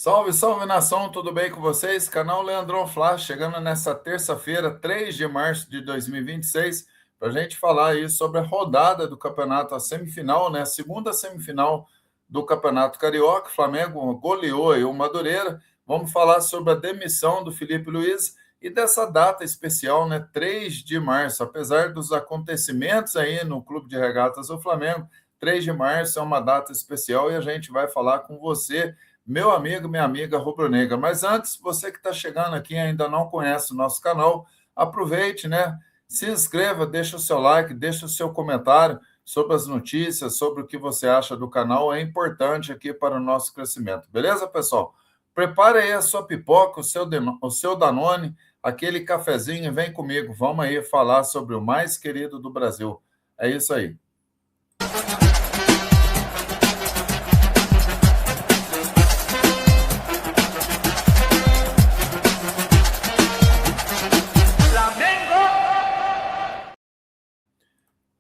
Salve, salve nação, tudo bem com vocês? Canal Leandrão Flash, chegando nessa terça-feira, 3 de março de 2026, para a gente falar aí sobre a rodada do campeonato, a semifinal, né? A segunda semifinal do Campeonato Carioca. O Flamengo goleou aí o Madureira. Vamos falar sobre a demissão do Felipe Luiz e dessa data especial, né? 3 de março. Apesar dos acontecimentos aí no Clube de Regatas do Flamengo, 3 de março é uma data especial e a gente vai falar com você, meu amigo, minha amiga rubro-negra. Mas antes, você que está chegando aqui e ainda não conhece o nosso canal, aproveite, né? Se inscreva, deixa o seu like, deixa o seu comentário sobre as notícias, sobre o que você acha do canal. É importante aqui para o nosso crescimento. Beleza, pessoal? Prepare aí a sua pipoca, o seu Danone, aquele cafezinho, e vem comigo. Vamos aí falar sobre o mais querido do Brasil. É isso aí.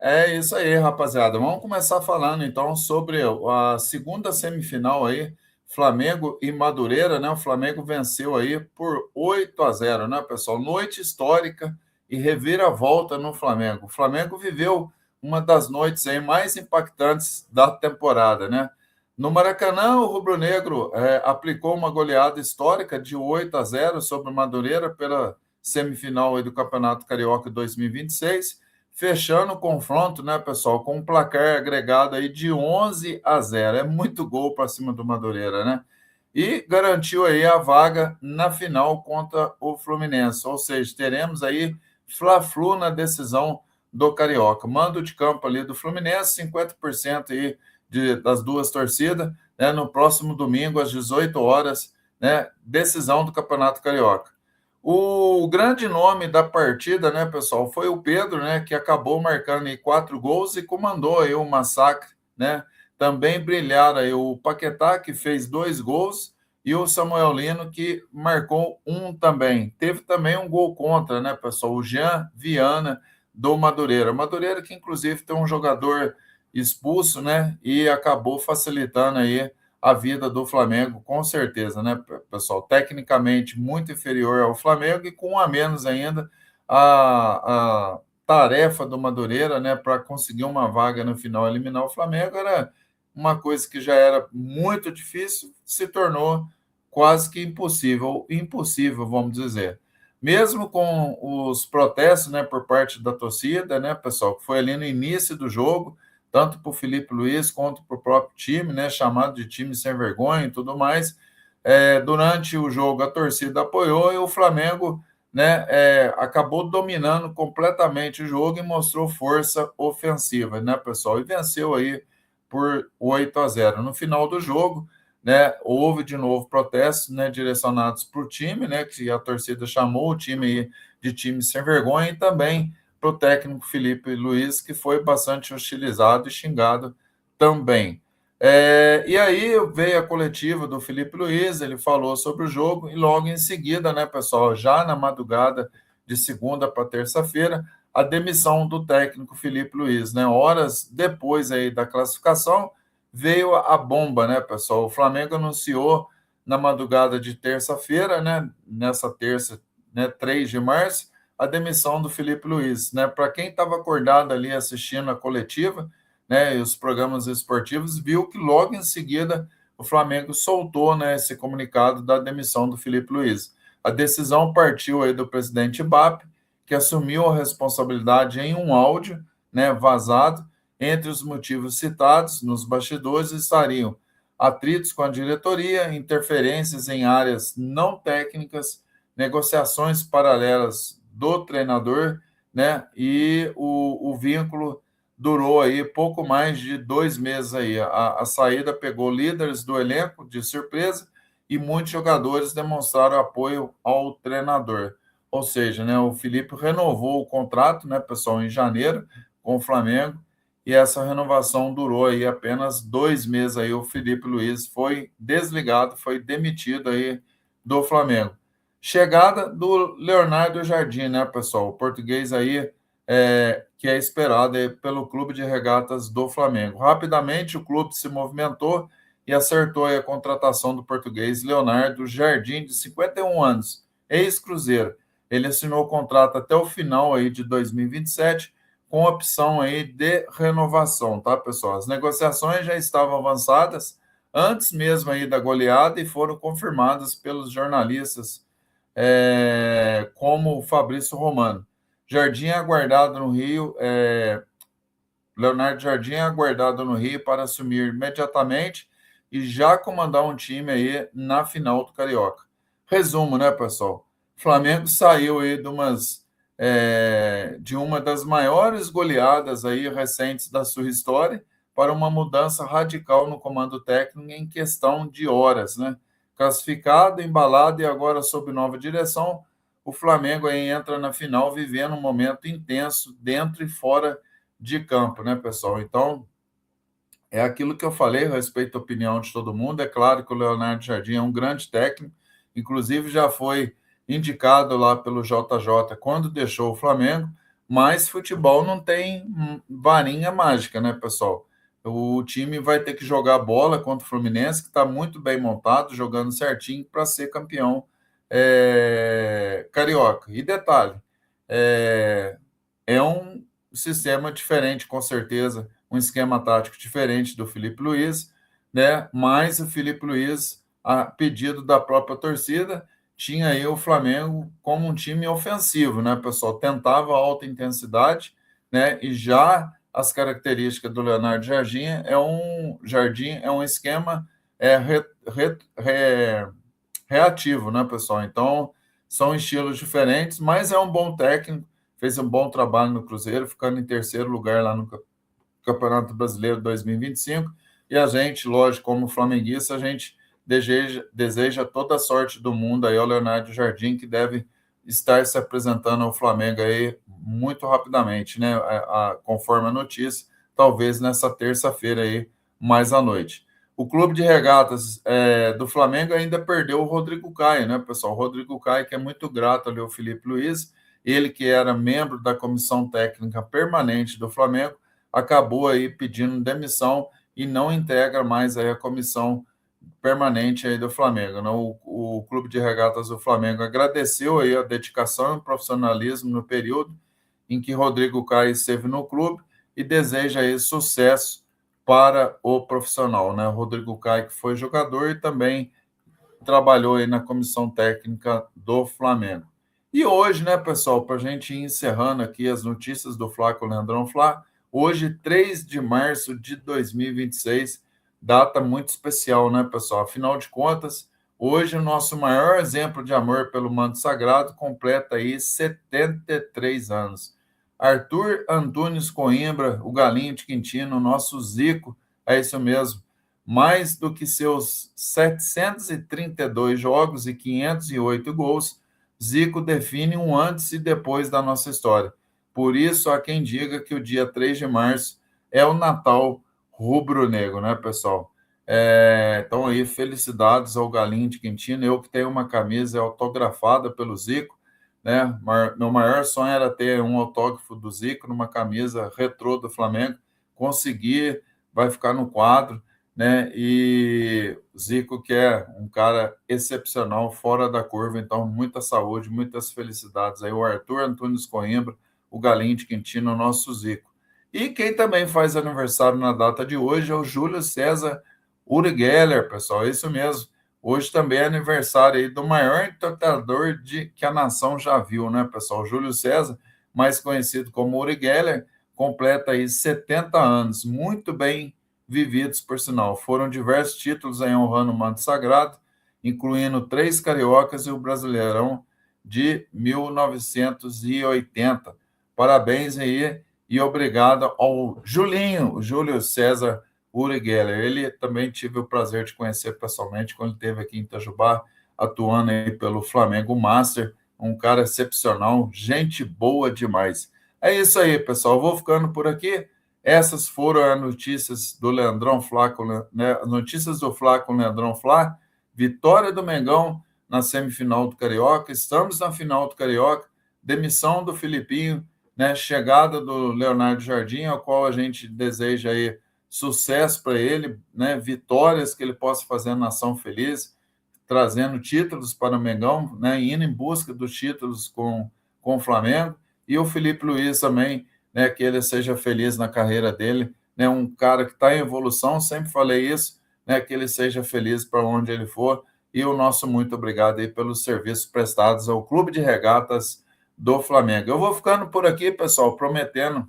É isso aí, rapaziada. Vamos começar falando então sobre a segunda semifinal aí, Flamengo e Madureira, né? O Flamengo venceu aí por 8-0, né, pessoal? Noite histórica e reviravolta no Flamengo. O Flamengo viveu uma das noites aí mais impactantes da temporada, né? No Maracanã, o rubro-negro aplicou uma goleada histórica de 8-0 sobre o Madureira pela semifinal aí do Campeonato Carioca 2026, fechando o confronto, né, pessoal, com um placar agregado aí de 11-0. É muito gol para cima do Madureira, né? E garantiu aí a vaga na final contra o Fluminense. Ou seja, teremos aí Fla-Flu na decisão do Carioca. Mando de campo ali do Fluminense, 50% aí das duas torcidas, né, no próximo domingo, às 18 horas, né, decisão do Campeonato Carioca. O grande nome da partida, né, pessoal, foi o Pedro, né, que acabou marcando aí 4 gols e comandou aí o massacre, né? Também brilharam aí o Paquetá, que fez 2 gols, e o Samuel Lino, que marcou um também. Teve também um gol contra, né, pessoal? O Jean Viana, do Madureira. Madureira que, inclusive, tem um jogador expulso, né, e acabou facilitando aí a vida do Flamengo, com certeza, né, pessoal? Tecnicamente muito inferior ao Flamengo e com um a menos ainda a tarefa do Madureira, né, para conseguir uma vaga no final, eliminar o Flamengo, era uma coisa que já era muito difícil, se tornou quase que impossível, impossível, vamos dizer. Mesmo com os protestos, né, por parte da torcida, né, pessoal, que foi ali no início do jogo, tanto para o Felipe Luiz quanto para o próprio time, né, chamado de time sem vergonha e tudo mais. Durante o jogo, a torcida apoiou e o Flamengo, né, acabou dominando completamente o jogo e mostrou força ofensiva, né, pessoal? E venceu aí por 8-0. No final do jogo, né, houve de novo protestos, né, direcionados para o time, né, que a torcida chamou o time aí de time sem vergonha, e também para o técnico Felipe Luiz, que foi bastante hostilizado e xingado também. E aí veio a coletiva do Felipe Luiz, ele falou sobre o jogo, e logo em seguida, né, pessoal, já na madrugada de segunda para terça-feira, a demissão do técnico Felipe Luiz, né? Horas depois aí da classificação, veio a bomba, né, pessoal? O Flamengo anunciou na madrugada de terça-feira, né, nessa terça, né, 3 de março, a demissão do Felipe Luiz, né? Para quem estava acordado ali assistindo a coletiva, né, e os programas esportivos, viu que logo em seguida o Flamengo soltou, né, esse comunicado da demissão do Felipe Luiz. A decisão partiu aí do presidente Ibap, que assumiu a responsabilidade em um áudio, né, vazado. Entre os motivos citados nos bastidores estariam atritos com a diretoria, interferências em áreas não técnicas, negociações paralelas do treinador, né, e o vínculo durou aí pouco mais de 2 meses aí. A saída pegou líderes do elenco de surpresa e muitos jogadores demonstraram apoio ao treinador. Ou seja, né, o Felipe renovou o contrato, né, pessoal, em janeiro com o Flamengo, e essa renovação durou aí apenas 2 meses aí. O Felipe Luiz foi desligado, foi demitido aí do Flamengo. Chegada do Leonardo Jardim, né, pessoal? O português aí que é esperado pelo Clube de Regatas do Flamengo. Rapidamente o clube se movimentou e acertou aí a contratação do português Leonardo Jardim, de 51 anos, ex-Cruzeiro. Ele assinou o contrato até o final aí de 2027, com opção aí de renovação, tá, pessoal? As negociações já estavam avançadas antes mesmo aí da goleada e foram confirmadas pelos jornalistas, como o Fabrício Romano. Jardim é aguardado no Rio, Leonardo Jardim é aguardado no Rio para assumir imediatamente e já comandar um time aí na final do Carioca. Resumo, né, pessoal? Flamengo saiu aí de uma das maiores goleadas aí recentes da sua história para uma mudança radical no comando técnico em questão de horas, né? Classificado, embalado e agora sob nova direção, o Flamengo aí entra na final vivendo um momento intenso dentro e fora de campo, né, pessoal? Então, é aquilo que eu falei, eu respeito a opinião de todo mundo. É claro que o Leonardo Jardim é um grande técnico, inclusive já foi indicado lá pelo JJ quando deixou o Flamengo, mas futebol não tem varinha mágica, né, pessoal? O time vai ter que jogar bola contra o Fluminense, que está muito bem montado, jogando certinho para ser campeão carioca. E detalhe, é, é um sistema diferente, com certeza, um esquema tático diferente do Felipe Luiz, né? Mas o Felipe Luiz, a pedido da própria torcida, tinha aí o Flamengo como um time ofensivo, né, pessoal? Tentava alta intensidade, né? E já as características do Leonardo Jardim é um esquema re, reativo, né, pessoal? Então, são estilos diferentes, mas é um bom técnico, fez um bom trabalho no Cruzeiro, ficando em terceiro lugar lá no Campeonato Brasileiro 2025. E a gente, lógico, como flamenguista, a gente deseja toda a sorte do mundo aí ao Leonardo Jardim, que deve estar se apresentando ao Flamengo aí muito rapidamente, né? Conforme a notícia, talvez nessa terça-feira aí, mais à noite. O Clube de Regatas do Flamengo ainda perdeu o Rodrigo Caio, né, pessoal? O Rodrigo Caio, que é muito grato ali ao Felipe Luiz, ele que era membro da comissão técnica permanente do Flamengo, acabou aí pedindo demissão e não integra mais aí a comissão permanente aí do Flamengo. Né? O Clube de Regatas do Flamengo agradeceu aí a dedicação e o profissionalismo no período em que Rodrigo Caio esteve no clube e deseja aí sucesso para o profissional, né? Rodrigo Caio, que foi jogador e também trabalhou aí na comissão técnica do Flamengo. E hoje, né, pessoal, para a gente ir encerrando aqui as notícias do Fla com o Leandrão Fla, hoje, 3 de março de 2026, data muito especial, né, pessoal? Afinal de contas, hoje o nosso maior exemplo de amor pelo manto sagrado completa aí 73 anos. Arthur Antunes Coimbra, o Galinho de Quintino, nosso Zico, é isso mesmo. Mais do que seus 732 jogos e 508 gols, Zico define um antes e depois da nossa história. Por isso, há quem diga que o dia 3 de março é o Natal rubro-negro, né, pessoal? Então, aí, felicidades ao Galinho de Quintino. Eu que tenho uma camisa autografada pelo Zico, né? Meu maior sonho era ter um autógrafo do Zico numa camisa retrô do Flamengo. Consegui, vai ficar no quadro, né? E Zico, que é um cara excepcional, fora da curva, então muita saúde, muitas felicidades aí. O Arthur Antunes Coimbra, o Galinho de Quintino, o nosso Zico. E quem também faz aniversário na data de hoje é o Júlio César Uri Geller, pessoal, é isso mesmo. Hoje também é aniversário aí do maior entortador que a nação já viu, né, pessoal? Júlio César, mais conhecido como Uri Geller, completa aí 70 anos, muito bem vividos, por sinal. Foram diversos títulos aí honrando o manto sagrado, incluindo 3 cariocas e o Brasileirão de 1980. Parabéns aí e obrigado ao Julinho, o Júlio César Uri Geller. Ele também tive o prazer de conhecer pessoalmente quando ele esteve aqui em Itajubá, atuando aí pelo Flamengo Master, um cara excepcional, gente boa demais. É isso aí, pessoal. Vou ficando por aqui. Essas foram as notícias do Leandrão Flá, né? Notícias do Flá com o Leandrão Flá. Vitória do Mengão na semifinal do Carioca. Estamos na final do Carioca. Demissão do Filipinho, né? Chegada do Leonardo Jardim, ao qual a gente deseja aí sucesso para ele, né? Vitórias que ele possa fazer a nação feliz, trazendo títulos para o Mengão, né? Indo em busca dos títulos com o Flamengo. E o Felipe Luiz também, né? Que ele seja feliz na carreira dele, né? Um cara que está em evolução, sempre falei isso, né? Que ele seja feliz para onde ele for. E o nosso muito obrigado aí pelos serviços prestados ao Clube de Regatas do Flamengo. Eu vou ficando por aqui, pessoal, prometendo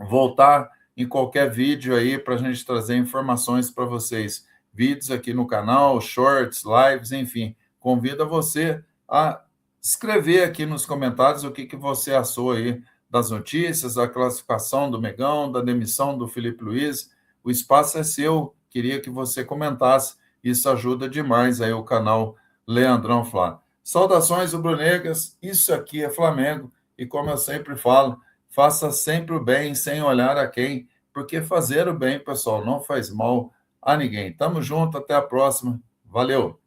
voltar em qualquer vídeo aí para a gente trazer informações para vocês. Vídeos aqui no canal, shorts, lives, enfim. Convido você a escrever aqui nos comentários o que você achou aí das notícias, da classificação do Megão, da demissão do Felipe Luiz. O espaço é seu, queria que você comentasse. Isso ajuda demais aí o canal Leandrão Flá. Saudações rubro-negras, isso aqui é Flamengo, e como eu sempre falo, faça sempre o bem sem olhar a quem, porque fazer o bem, pessoal, não faz mal a ninguém. Tamo junto, até a próxima. Valeu!